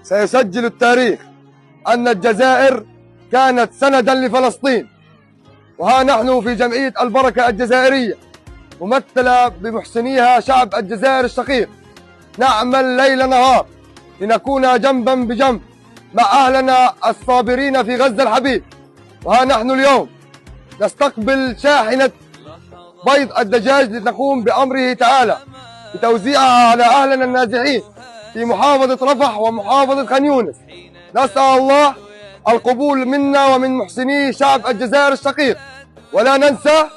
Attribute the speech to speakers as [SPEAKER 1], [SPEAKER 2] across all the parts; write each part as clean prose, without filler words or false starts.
[SPEAKER 1] سيسجل التاريخ أن الجزائر كانت سندا لفلسطين. وها نحن في جمعية البركة الجزائرية ممثلة بمحسنيها شعب الجزائر الشقيق، نعمل ليل نهار لنكون جنبا بجنب مع أهلنا الصابرين في غزة الحبيب. وها نحن اليوم نستقبل شاحنة بيض الدجاج لتقوم بأمره تعالى بتوزيعها على أهلنا النازحين في محافظة رفح ومحافظة خان يونس. نسأل الله القبول منا ومن محسني شعب الجزائر الشقيق، ولا ننسى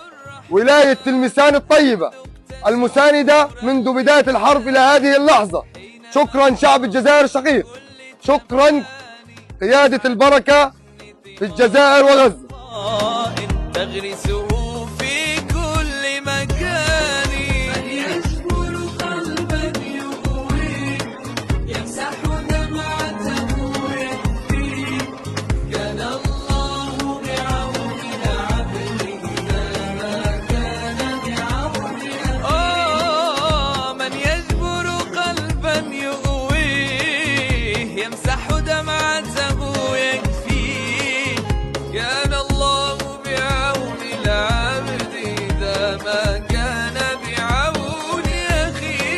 [SPEAKER 1] ولاية تلمسان الطيبة المساندة منذ بداية الحرب إلى هذه اللحظة. شكرا شعب الجزائر الشقيق، شكرا قيادة البركة في الجزائر وغزة.
[SPEAKER 2] تغرسه في كل مكان، من يجبر قلبا يقويه، يمسح دمعته يكفيه. كان الله بعون العبد إذا ما كان بعون أخيه. من يجبر قلبا يقويه، يمسح دمعته يكفيه. كان الله بعون العبد إذا ما كان بعون أخيه.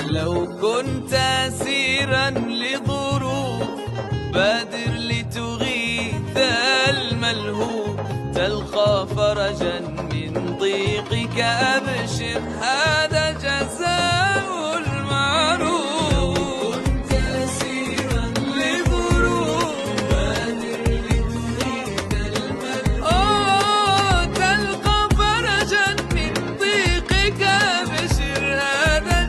[SPEAKER 2] لو كنت أسيرا لظروف، بادر لتغيث الملهوف، تلقى فرجا من ضيقك أبشر، هذا جزاء المعروف. لو كنت أسيرا لظروف، بادر لتغيث الملهوف، تلقى فرجا من ضيقك أبشر، هذا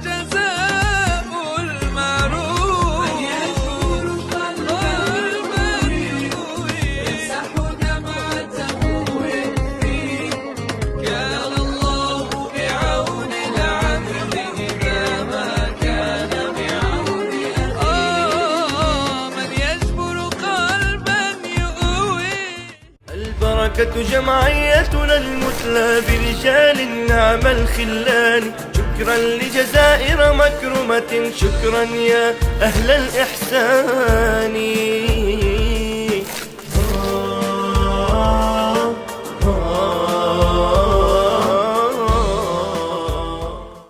[SPEAKER 3] البركة جمعيتنا المثلى برجال نعم الخلان. شكرا لجزائر مكرمة، شكرا يا أهل الإحسان.